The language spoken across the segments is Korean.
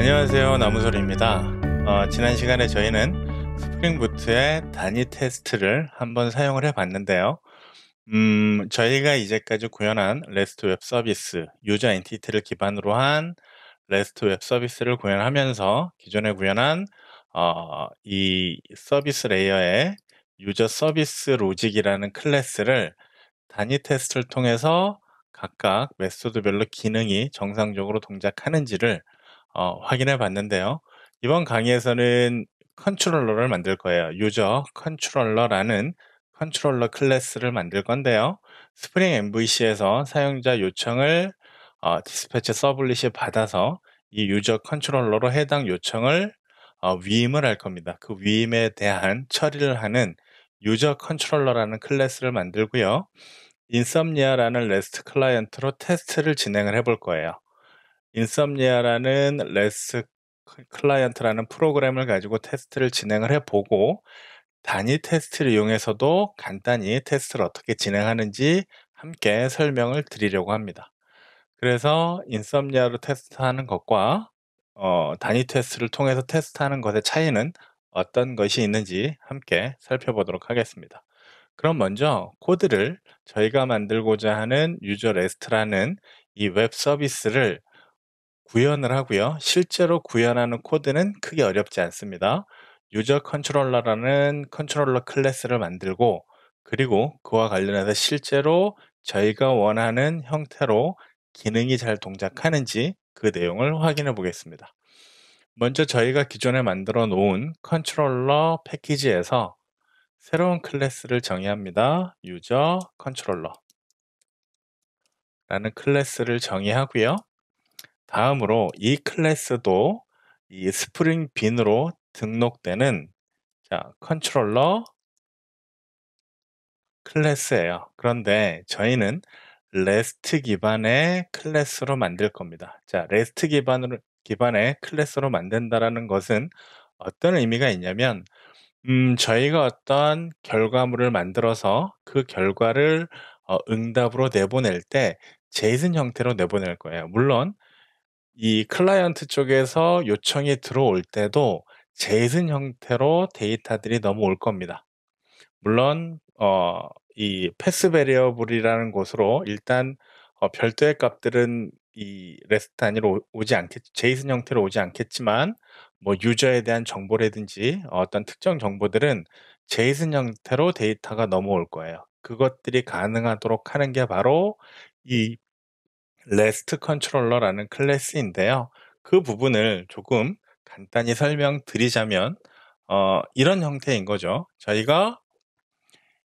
안녕하세요. 나무소리입니다. 지난 시간에 저희는 스프링 부트의 단위 테스트를 한번 사용을 해 봤는데요. 저희가 이제까지 구현한 REST 웹 서비스, 유저 엔티티를 기반으로 한 REST 웹 서비스를 구현하면서 기존에 구현한 이 서비스 레이어의 유저 서비스 로직이라는 클래스를 단위 테스트를 통해서 각각 메소드별로 기능이 정상적으로 동작하는지를 확인해 봤는데요. 이번 강의에서는 컨트롤러를 만들 거예요. 유저 컨트롤러라는 컨트롤러 클래스를 만들 건데요. 스프링 MVC에서 사용자 요청을 디스패치 서블릿이 받아서 이 유저 컨트롤러로 해당 요청을 위임을 할 겁니다. 그 위임에 대한 처리를 하는 유저 컨트롤러라는 클래스를 만들고요. 인썸니아라는 REST 클라이언트로 테스트를 진행을 해볼 거예요. 인썸니아라는 REST 클라이언트라는 프로그램을 가지고 테스트를 진행을 해보고 단위 테스트를 이용해서도 간단히 테스트를 어떻게 진행하는지 함께 설명을 드리려고 합니다. 그래서 인썸니아로 테스트하는 것과 단위 테스트를 통해서 테스트하는 것의 차이는 어떤 것이 있는지 함께 살펴보도록 하겠습니다. 그럼 먼저 코드를 저희가 만들고자 하는 유저 레스트라는 이 웹 서비스를 구현을 하고요. 실제로 구현하는 코드는 크게 어렵지 않습니다. 유저 컨트롤러라는 컨트롤러 클래스를 만들고 그리고 그와 관련해서 실제로 저희가 원하는 형태로 기능이 잘 동작하는지 그 내용을 확인해 보겠습니다. 먼저 저희가 기존에 만들어 놓은 컨트롤러 패키지에서 새로운 클래스를 정의합니다. 유저 컨트롤러라는 클래스를 정의하고요. 다음으로 이 클래스도 이 스프링 빈으로 등록되는 컨트롤러 클래스예요. 그런데 저희는 REST 기반의 클래스로 만들 겁니다. REST 기반의 클래스로 만든다라는 것은 어떤 의미가 있냐면 저희가 어떤 결과물을 만들어서 그 결과를 응답으로 내보낼 때 JSON 형태로 내보낼 거예요. 물론 이 클라이언트 쪽에서 요청이 들어올 때도 JSON 형태로 데이터들이 넘어올 겁니다. 물론 이 패스 베리어블이라는 곳으로 일단 별도의 값들은 이 REST 단위로 오지 않겠 JSON 형태로 오지 않겠지만 뭐 유저에 대한 정보라든지 어떤 특정 정보들은 JSON 형태로 데이터가 넘어올 거예요. 그것들이 가능하도록 하는 게 바로 이 REST 컨트롤러라는 클래스인데요. 그 부분을 조금 간단히 설명드리자면 이런 형태인 거죠. 저희가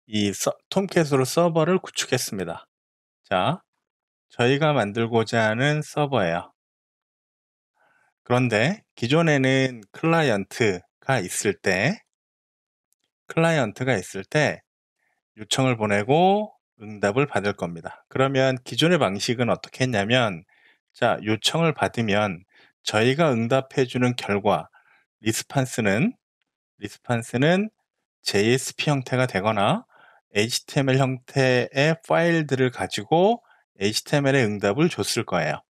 이 톰캣으로 서버를 구축했습니다. 저희가 만들고자 하는 서버예요. 그런데 기존에는 클라이언트가 있을 때 요청을 보내고 응답을 받을 겁니다. 그러면 기존의 방식은 어떻게 했냐면 요청을 받으면 저희가 응답해 주는 결과 리스판스는 JSP 형태가 되거나 HTML 형태의 파일들을 가지고 HTML의 응답을 줬을 거예요.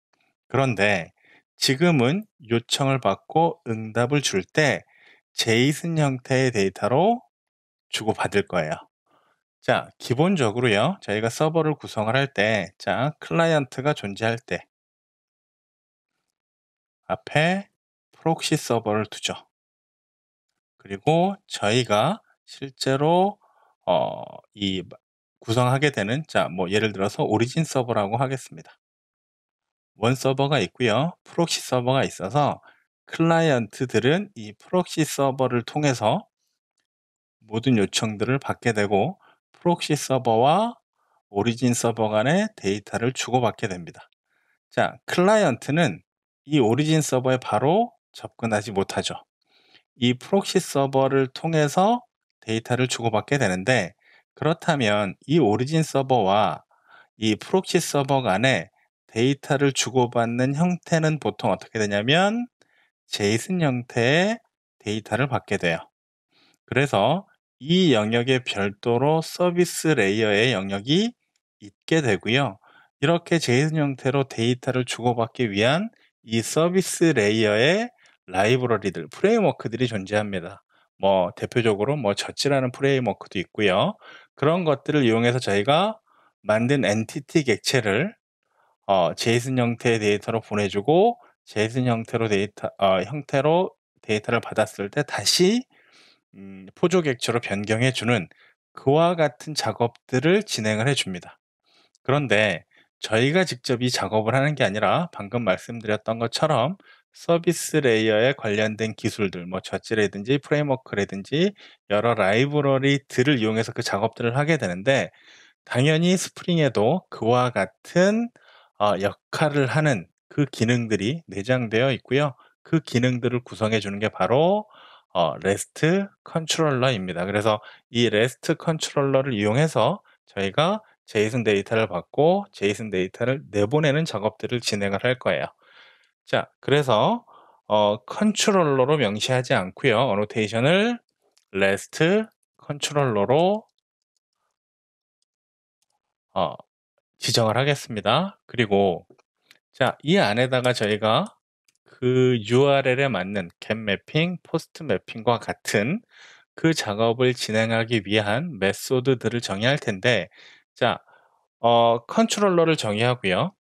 그런데 지금은 요청을 받고 응답을 줄 때 JSON 형태의 데이터로 주고받을 거예요. 기본적으로요. 저희가 서버를 구성을 할 때 클라이언트가 존재할 때 앞에 프록시 서버를 두죠. 그리고 저희가 실제로 이 구성하게 되는 뭐 예를 들어서 오리진 서버라고 하겠습니다. 원 서버가 있고요. 프록시 서버가 있어서 클라이언트들은 이 프록시 서버를 통해서 모든 요청들을 받게 되고 프록시 서버와 오리진 서버 간의 데이터를 주고받게 됩니다. 클라이언트는 이 오리진 서버에 바로 접근하지 못하죠. 이 프록시 서버를 통해서 데이터를 주고받게 되는데 그렇다면 이 오리진 서버와 이 프록시 서버 간에 데이터를 주고받는 형태는 보통 어떻게 되냐면 JSON 형태의 데이터를 받게 돼요. 그래서 이 영역에 별도로 서비스 레이어의 영역이 있게 되고요. 이렇게 JSON 형태로 데이터를 주고받기 위한 이 서비스 레이어의 라이브러리들, 프레임워크들이 존재합니다. 뭐 대표적으로 뭐 젖이라는 프레임워크도 있고요. 그런 것들을 이용해서 저희가 만든 엔티티 객체를 제이슨 형태의 데이터로 보내주고 제이슨 형태로 데이터를 받았을 때 다시 포조 객체로 변경해 주는 그와 같은 작업들을 진행을 해 줍니다. 그런데 저희가 직접 이 작업을 하는 게 아니라 방금 말씀드렸던 것처럼 서비스 레이어에 관련된 기술들, 뭐 젖이라든지 프레임워크라든지 여러 라이브러리들을 이용해서 그 작업들을 하게 되는데, 당연히 스프링에도 그와 같은 역할을 하는 그 기능들이 내장되어 있고요. 그 기능들을 구성해 주는 게 바로 REST 컨트롤러입니다. 그래서 이 REST 컨트롤러를 이용해서 저희가 제이슨 데이터를 받고 제이슨 데이터를 내보내는 작업들을 진행을 할 거예요. 자, 그래서 컨트롤러로 명시하지 않고요. 어노테이션을 REST 컨트롤러로 어 지정을 하겠습니다. 그리고 자, 이 안에다가 저희가 그 URL에 맞는 get 매핑, 포스트 매핑과 같은 그 작업을 진행하기 위한 메소드들을 정의할 텐데, 자, 컨트롤러를 정의하고요.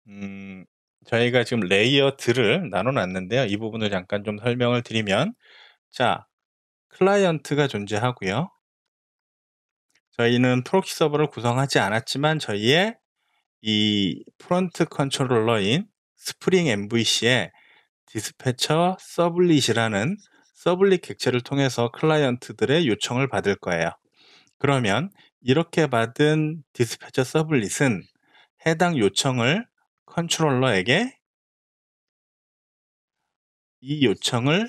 음, 저희가 지금 레이어들을 나눠 놨는데요. 이 부분을 잠깐 좀 설명을 드리면, 자, 클라이언트가 존재하고요. 저희는 프록시 서버를 구성하지 않았지만 저희의 이 프론트 컨트롤러인 스프링 MVC에 디스패처 서블릿이라는 서블릿 객체를 통해서 클라이언트들의 요청을 받을 거예요. 그러면 이렇게 받은 디스패처 서블릿은 해당 요청을 컨트롤러에게 이 요청을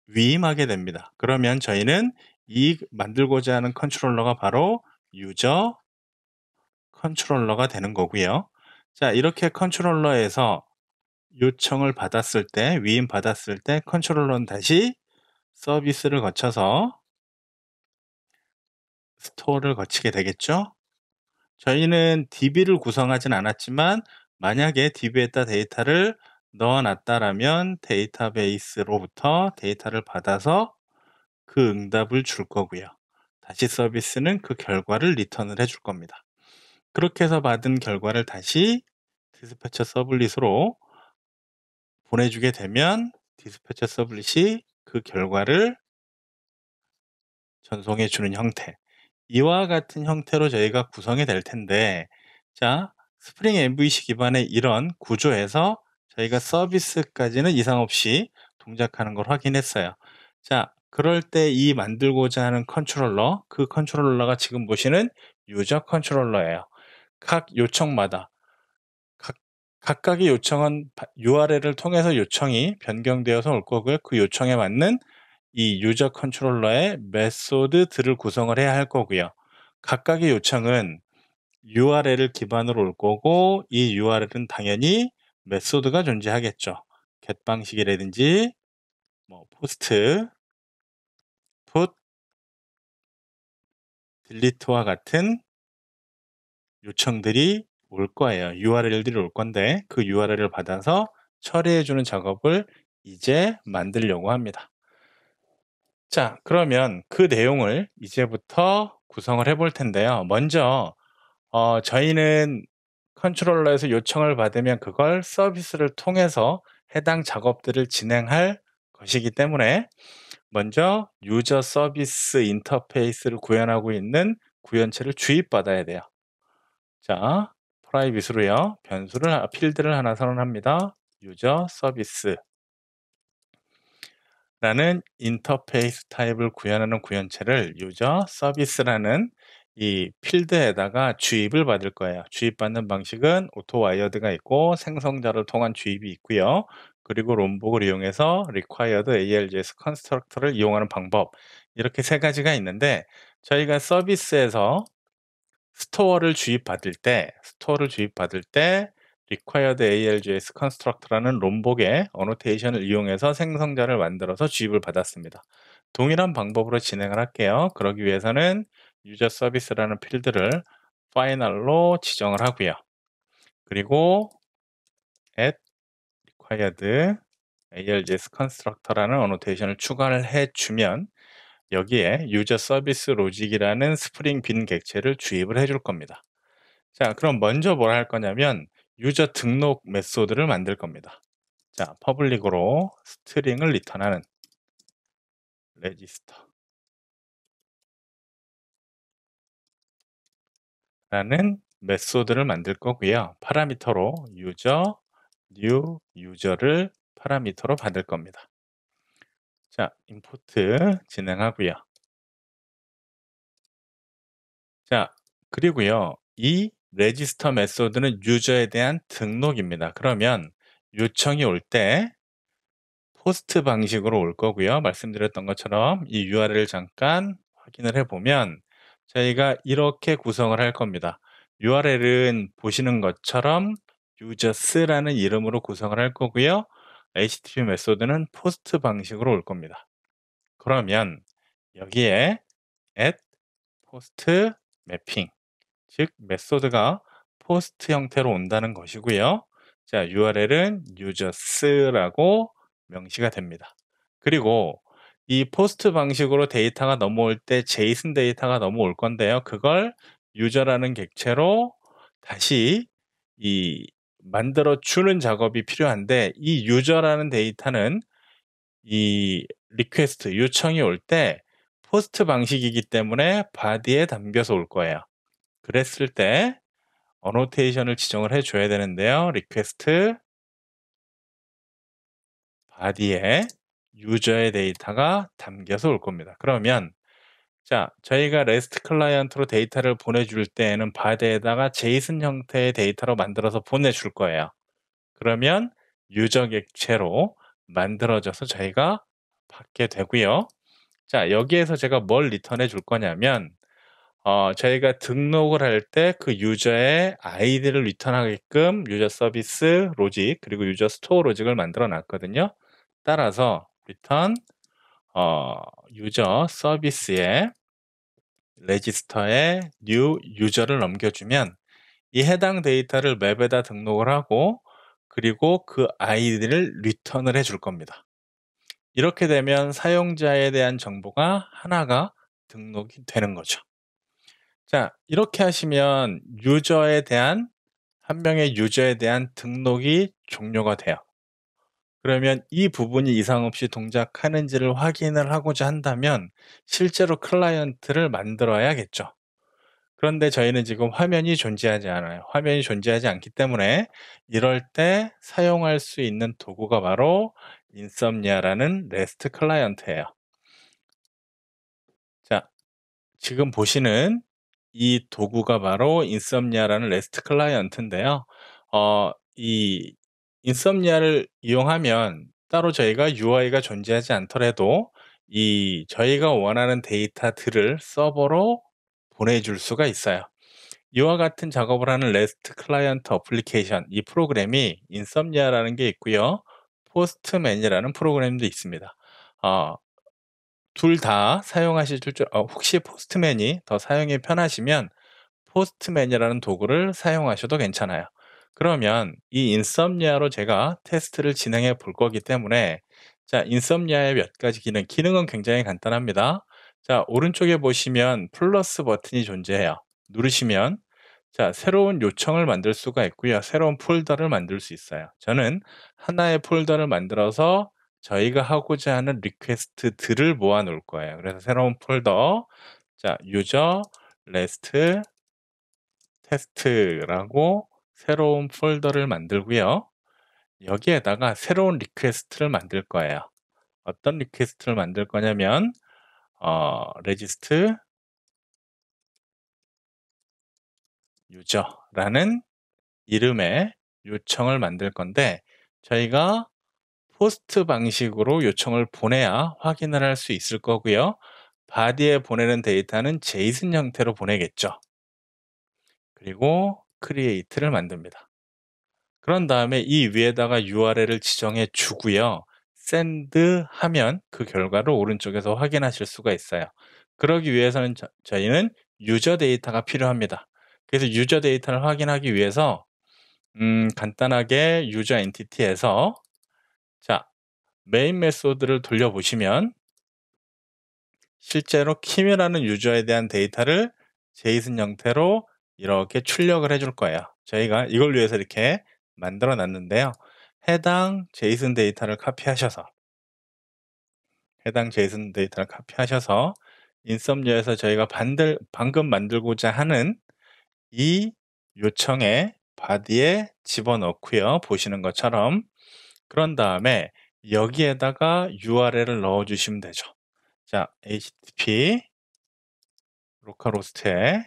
위임하게 됩니다. 그러면 저희는 이 만들고자 하는 컨트롤러가 바로 유저 컨트롤러가 되는 거고요. 자, 이렇게 컨트롤러에서 요청을 받았을 때, 위임 받았을 때 컨트롤러는 다시 서비스를 거쳐서 스토어를 거치게 되겠죠. 저희는 DB를 구성하진 않았지만 만약에 DB에다 데이터를 넣어놨다라면 데이터베이스로부터 데이터를 받아서 그 응답을 줄 거고요. 다시 서비스는 그 결과를 리턴을 해줄 겁니다. 그렇게 해서 받은 결과를 다시 디스패처 서블릿으로 보내주게 되면 디스패처 서블릿이 그 결과를 전송해 주는 형태, 이와 같은 형태로 저희가 구성이 될 텐데, 자, 스프링 MVC 기반의 이런 구조에서 저희가 서비스까지는 이상 없이 동작하는 걸 확인했어요. 자, 그럴 때 이 만들고자 하는 컨트롤러, 그 컨트롤러가 지금 보시는 유저 컨트롤러예요. 각 요청마다 각 각각의 요청은 URL을 통해서 요청이 변경되어서 올 거고요. 그 요청에 맞는 이 유저 컨트롤러의 메소드들을 구성을 해야 할 거고요. 각각의 요청은 URL을 기반으로 올 거고, 이 URL은 당연히 메소드가 존재하겠죠. get 방식이라든지 뭐 post, put, delete와 같은 요청들이 올 거예요. URL들이 올 건데 그 URL을 받아서 처리해 주는 작업을 이제 만들려고 합니다. 자, 그러면 그 내용을 이제부터 구성을 해볼 텐데요. 먼저 저희는 컨트롤러에서 요청을 받으면 그걸 서비스를 통해서 해당 작업들을 진행할 것이기 때문에 먼저 유저 서비스 인터페이스를 구현하고 있는 구현체를 주입받아야 돼요. 자, 프라이빗으로요. 필드를 하나 선언합니다. 유저 서비스 라는 인터페이스 타입을 구현하는 구현체를 유저 서비스라는 이 필드에다가 주입을 받을 거예요. 주입받는 방식은 오토 와이어드가 있고 생성자를 통한 주입이 있고요. 그리고 롬복을 이용해서 required ALJS 컨스트럭터를 이용하는 방법, 이렇게 세 가지가 있는데, 저희가 서비스에서 스토어를 주입받을 때 required ALJS construct라는 롬복의 어노테이션을 이용해서 생성자를 만들어서 주입을 받았습니다. 동일한 방법으로 진행을 할게요. 그러기 위해서는 유저 서비스라는 필드를 final로 지정을 하고요. 그리고 at required ARJS 컨스트럭터라는 어노테이션을 추가를 해 주면 여기에 유저 서비스 로직이라는 스프링 빈 객체를 주입을 해줄 겁니다. 자, 그럼 먼저 뭘 할 거냐면 유저 등록 메소드를 만들 겁니다. 자, 퍼블릭으로 스트링을 리턴하는 레지스터 라는 메소드를 만들 거고요. 파라미터로 유저, new 유저를 파라미터로 받을 겁니다. 자, 임포트 진행하고요. 자, 그리고요. 이 레지스터 메소드는 유저에 대한 등록입니다. 그러면 요청이 올 때 포스트 방식으로 올 거고요. 말씀드렸던 것처럼 이 URL을 잠깐 확인을 해 보면 저희가 이렇게 구성을 할 겁니다. URL은 보시는 것처럼 users라는 이름으로 구성을 할 거고요. HTTP 메소드는 포스트 방식으로 올 겁니다. 그러면 여기에 add post mapping 즉 메소드가 포스트 형태로 온다는 것이고요. 자, URL은 users라고 명시가 됩니다. 그리고 이 포스트 방식으로 데이터가 넘어올 때 JSON 데이터가 넘어올 건데요. 그걸 유저라는 객체로 다시 이 만들어 주는 작업이 필요한데 이 유저라는 데이터는 이 리퀘스트 요청이 올 때 포스트 방식이기 때문에 body에 담겨서 올 거예요. 그랬을 때 어노테이션을 지정을 해 줘야 되는데요. 리퀘스트 body에 유저의 데이터가 담겨서 올 겁니다. 그러면 자, 저희가 REST 클라이언트로 데이터를 보내줄 때에는 body에다가 JSON 형태의 데이터로 만들어서 보내줄 거예요. 그러면 유저 객체로 만들어져서 저희가 받게 되고요. 자, 여기에서 제가 뭘 리턴해 줄 거냐면 저희가 등록을 할 때 그 유저의 아이디를 리턴하게끔 유저 서비스 로직 그리고 유저 스토어 로직을 만들어 놨거든요. 따라서 리턴 유저 서비스에 레지스터에 new 유저를 넘겨주면 이 해당 데이터를 맵에다 등록을 하고 그리고 그 아이디를 리턴을 해줄 겁니다. 이렇게 되면 사용자에 대한 정보가 하나가 등록이 되는 거죠. 자, 이렇게 하시면 유저에 대한 한 명의 유저에 대한 등록이 종료가 돼요. 그러면 이 부분이 이상 없이 동작하는지를 확인을 하고자 한다면 실제로 클라이언트를 만들어야겠죠. 그런데 저희는 지금 화면이 존재하지 않아요. 화면이 존재하지 않기 때문에 이럴 때 사용할 수 있는 도구가 바로 인썸니아라는 REST 클라이언트예요. 자, 지금 보시는 이 도구가 바로 인썸니아라는 REST 클라이언트인데요. 이 인썸니아를 이용하면 따로 저희가 UI가 존재하지 않더라도 이 저희가 원하는 데이터들을 서버로 보내줄 수가 있어요. 이와 같은 작업을 하는 REST 클라이언트 어플리케이션, 이 프로그램이 인썸니아라는 게 있고요. 포스트맨이라는 프로그램도 있습니다. 둘 다 사용하실 줄 혹시 포스트맨이 더 사용이 편하시면 포스트맨이라는 도구를 사용하셔도 괜찮아요. 그러면 이 인썸니아로 제가 테스트를 진행해 볼 거기 때문에 자, 인썸니아의 몇 가지 기능은 굉장히 간단합니다. 자, 오른쪽에 보시면 플러스 버튼이 존재해요. 누르시면 자, 새로운 요청을 만들 수가 있고요. 새로운 폴더를 만들 수 있어요. 저는 하나의 폴더를 만들어서 저희가 하고자 하는 리퀘스트들을 모아 놓을 거예요. 그래서 새로운 폴더 자, 유저 레스트 테스트라고 새로운 폴더를 만들고요. 여기에다가 새로운 리퀘스트를 만들 거예요. 어떤 리퀘스트를 만들 거냐면 레지스트 유저라는 이름의 요청을 만들 건데 저희가 포스트 방식으로 요청을 보내야 확인을 할 수 있을 거고요. body에 보내는 데이터는 JSON 형태로 보내겠죠. 그리고 create를 만듭니다. 그런 다음에 이 위에다가 URL을 지정해 주고요. send 하면 그 결과를 오른쪽에서 확인하실 수가 있어요. 그러기 위해서는 저희는 유저 데이터가 필요합니다. 그래서 유저 데이터를 확인하기 위해서 간단하게 유저 엔티티에서 자, 메인 메소드를 돌려보시면 실제로 킴이라는 유저에 대한 데이터를 제이슨 형태로 이렇게 출력을 해줄 거예요. 저희가 이걸 위해서 이렇게 만들어 놨는데요. 해당 제이슨 데이터를 카피하셔서 인썸니어에서 저희가 방금 만들고자 하는 이 요청의 바디에 집어넣고요. 보시는 것처럼. 그런 다음에 여기에다가 URL을 넣어 주시면 되죠. 자, http 로컬호스트에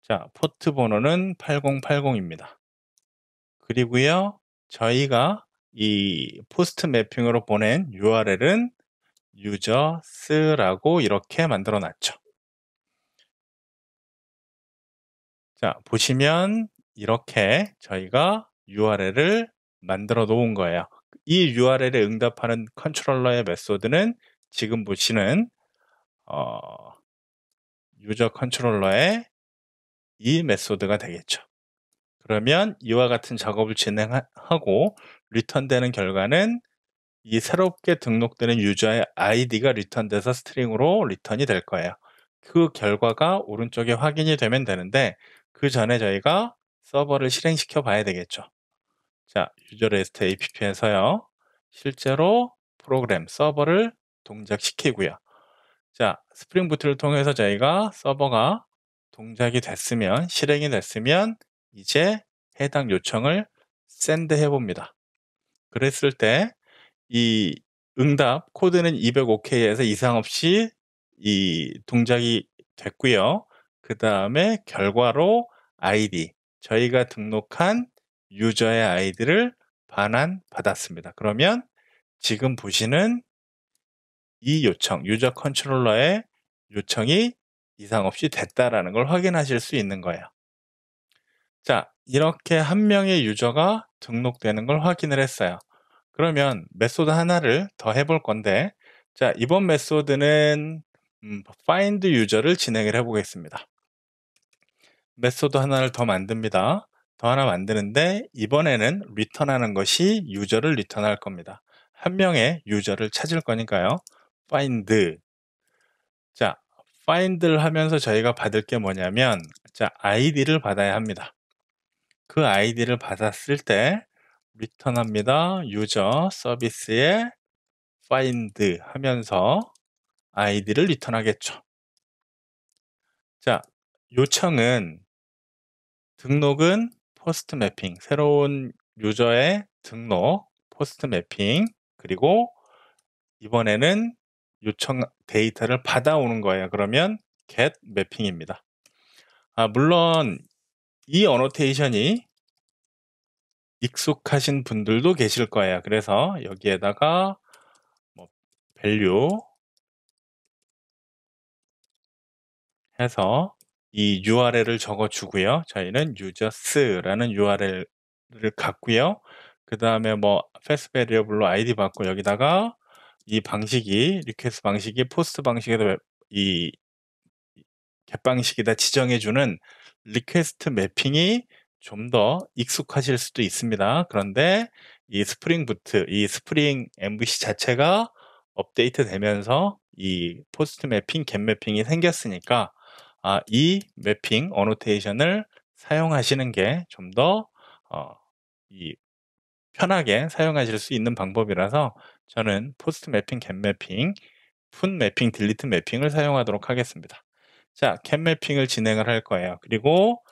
자, 포트 번호는 8080입니다. 그리고요, 저희가 이 포스트 매핑으로 보낸 URL은 users라고 이렇게 만들어 놨죠. 자, 보시면 이렇게 저희가 URL을 만들어 놓은 거예요. 이 URL에 응답하는 컨트롤러의 메소드는 지금 보시는 유저 컨트롤러의 이 메소드가 되겠죠. 그러면 이와 같은 작업을 진행하고 리턴되는 결과는 이 새롭게 등록되는 유저의 아이디가 리턴돼서 스트링으로 리턴이 될 거예요. 그 결과가 오른쪽에 확인이 되면 되는데 그 전에 저희가 서버를 실행시켜 봐야 되겠죠. 자, 유저 레스트 app에서요. 실제로 프로그램 서버를 동작시키고요. 자, 스프링 부트를 통해서 저희가 서버가 동작이 됐으면, 실행이 됐으면 이제 해당 요청을 샌드 해봅니다. 그랬을 때 이 응답 코드는 205K에서 이상 없이 이 동작이 됐고요. 그 다음에 결과로 아이디, 저희가 등록한 유저의 아이디를 반환받았습니다. 그러면 지금 보시는 이 요청, 유저 컨트롤러의 요청이 이상 없이 됐다라는 걸 확인하실 수 있는 거예요. 자, 이렇게 한 명의 유저가 등록되는 걸 확인을 했어요. 그러면 메소드 하나를 더 해볼 건데, 자, 이번 메소드는 find user를 진행을 해보겠습니다. 메소드 하나를 더 만듭니다. 더 하나 만드는데 이번에는 리턴하는 것이 유저를 리턴할 겁니다. 한 명의 유저를 찾을 거니까요. find. 자, find를 하면서 저희가 받을 게 뭐냐면, 자, 아이디를 받아야 합니다. 그 아이디를 받았을 때 리턴합니다. 유저 서비스에 find 하면서 아이디를 리턴하겠죠. 자, 요청은 등록은 포스트 매핑, 새로운 유저의 등록, 포스트 매핑, 그리고 이번에는 요청 데이터를 받아오는 거예요. 그러면 get 매핑입니다. 물론 이 어노테이션이 익숙하신 분들도 계실 거예요. 그래서 여기에다가 뭐 value 해서 이 URL을 적어주고요. 저희는 users라는 URL을 갖고요. 그 다음에 뭐 fast variable로 ID 받고 여기다가 이 방식이 request 방식이 포스트 방식에도 이 get 방식에다 지정해주는 리퀘스트 매핑이 좀 더 익숙하실 수도 있습니다. 그런데 이 스프링 부트, 이 스프링 MVC 자체가 업데이트 되면서 이 포스트 매핑, get 매핑이 생겼으니까 이 매핑 어노테이션을 사용하시는 게 좀 더 편하게 사용하실 수 있는 방법이라서 저는 포스트 매핑, get 매핑, 풋 매핑, 딜리트 매핑을 사용하도록 하겠습니다. 자, get 매핑을 진행을 할 거예요. 그리고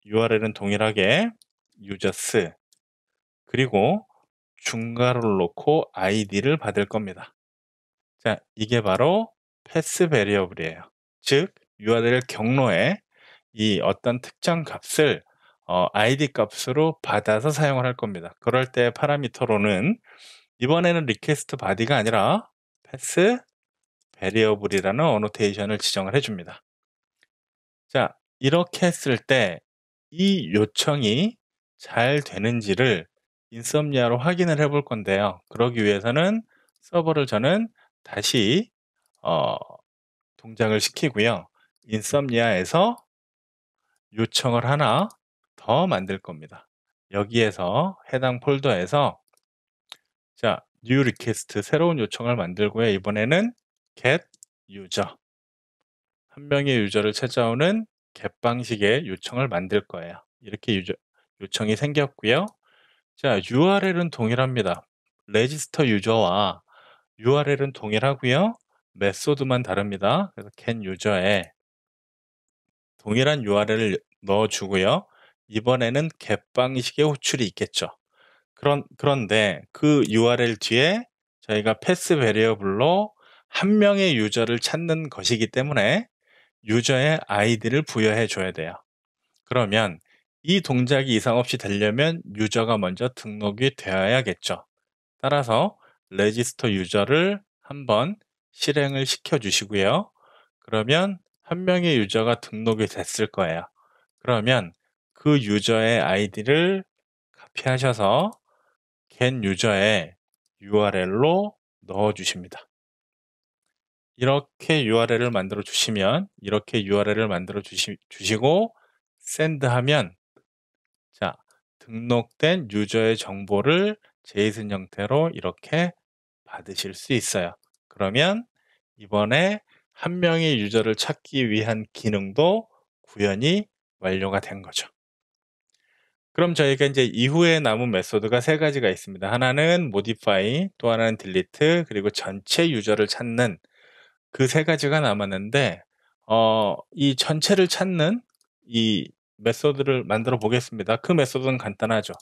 URL은 동일하게 users 그리고 중괄호를 놓고 id를 받을 겁니다. 자, 이게 바로 패스 베리어블이에요. 즉, URL 경로에 이 어떤 특정 값을 id 값으로 받아서 사용을 할 겁니다. 그럴 때 파라미터로는 이번에는 request body가 아니라 패스 베리어블이라는 어노테이션을 지정을 해줍니다. 자, 이렇게 했을 때 이 요청이 잘 되는지를 인썸니아로 확인을 해볼 건데요. 그러기 위해서는 서버를 저는 다시 동작을 시키고요. 인썸니아에서 요청을 하나 더 만들 겁니다. 여기에서 해당 폴더에서 자, new request 새로운 요청을 만들고요. 이번에는 get user 한 명의 유저를 찾아오는 get 방식의 요청을 만들 거예요. 이렇게 요청이 생겼고요. 자, URL은 동일합니다. register user와 URL은 동일하고요. 메소드만 다릅니다. 그래서 get user에 동일한 URL을 넣어주고요. 이번에는 get 방식의 호출이 있겠죠. 그런데 그 URL 뒤에 저희가 패스 베리어블로 한 명의 유저를 찾는 것이기 때문에 유저의 아이디를 부여해 줘야 돼요. 그러면 이 동작이 이상 없이 되려면 유저가 먼저 등록이 되어야겠죠. 따라서 레지스터 유저를 한번 실행을 시켜 주시고요. 그러면 한 명의 유저가 등록이 됐을 거예요. 그러면 그 유저의 아이디를 카피하셔서 get 유저의 URL로 넣어 주십니다. 이렇게 URL을 만들어 주시면 이렇게 URL을 만들어 주시고 send 하면 자, 등록된 유저의 정보를 JSON 형태로 이렇게 받으실 수 있어요. 그러면 이번에 한 명의 유저를 찾기 위한 기능도 구현이 완료가 된 거죠. 그럼 저희가 이제 이후에 남은 메소드가 세 가지가 있습니다. 하나는 modify, 또 하나는 delete, 그리고 전체 유저를 찾는 그 세 가지가 남았는데 이 전체를 찾는 이 메소드를 만들어 보겠습니다. 그 메소드는 간단하죠.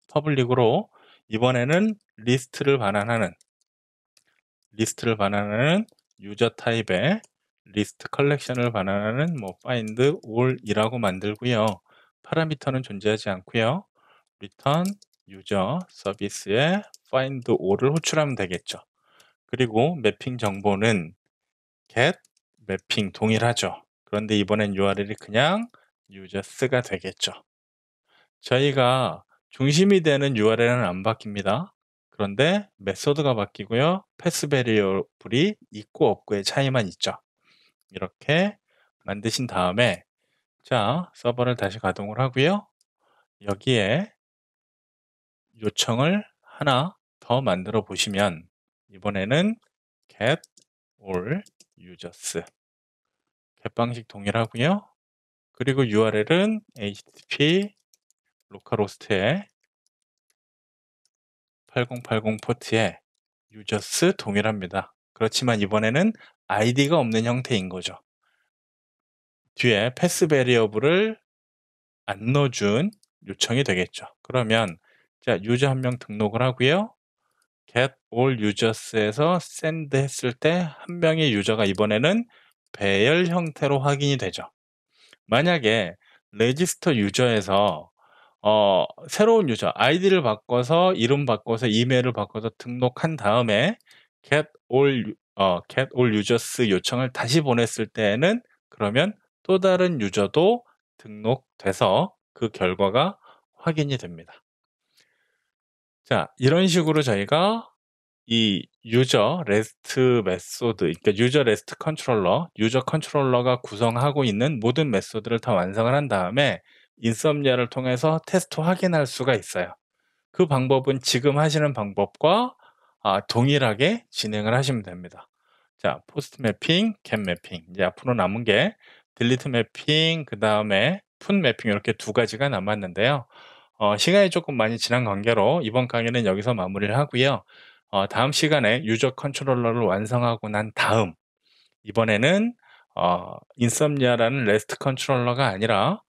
퍼블릭으로 이번에는 리스트를 반환하는 유저 타입의 리스트 컬렉션을 반환하는 뭐 find all이라고 만들고요. 파라미터는 존재하지 않고요. return 유저 서비스에 find all을 호출하면 되겠죠. 그리고 매핑 정보는 get 매핑 동일하죠. 그런데 이번엔 URL이 그냥 users가 되겠죠. 저희가 중심이 되는 URL은 안 바뀝니다. 그런데 메소드가 바뀌고요. 패스 베리어블이 있고 없고의 차이만 있죠. 이렇게 만드신 다음에 자, 서버를 다시 가동을 하고요. 여기에 요청을 하나 더 만들어 보시면 이번에는 get all users get 방식 동일하고요. 그리고 URL은 http localhost에 8080 포트에 users 동일합니다. 그렇지만 이번에는 아이디가 없는 형태인 거죠. 뒤에 패스 베리어블을 안 넣어준 요청이 되겠죠. 그러면 자, 유저 한 명 등록을 하고요. get all users에서 send 했을 때 한 명의 유저가 이번에는 배열 형태로 확인이 되죠. 만약에 레지스터 유저에서 새로운 유저 아이디를 바꿔서 이름 바꿔서 이메일을 바꿔서 등록한 다음에 get all users 요청을 다시 보냈을 때에는 그러면 또 다른 유저도 등록돼서 그 결과가 확인이 됩니다. 자, 이런 식으로 저희가 이 유저 레스트 메소드, 그러니까 유저 레스트 컨트롤러, 유저 컨트롤러가 구성하고 있는 모든 메소드를 다 완성을 한 다음에 인썸니아를 통해서 테스트 확인할 수가 있어요. 그 방법은 지금 하시는 방법과 동일하게 진행을 하시면 됩니다. 자, 포스트 매핑, 겟 매핑. 이제 앞으로 남은 게 딜리트 매핑, 그 다음에 푼 매핑 이렇게 두 가지가 남았는데요. 시간이 조금 많이 지난 관계로 이번 강의는 여기서 마무리를 하고요. 다음 시간에 유저 컨트롤러를 완성하고 난 다음 이번에는 인썸니아라는 레스트 컨트롤러가 아니라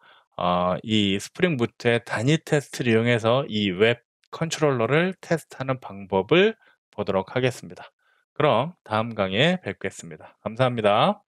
이 스프링 부트의 단위 테스트를 이용해서 이 웹 컨트롤러를 테스트하는 방법을 보도록 하겠습니다. 그럼 다음 강의에 뵙겠습니다. 감사합니다.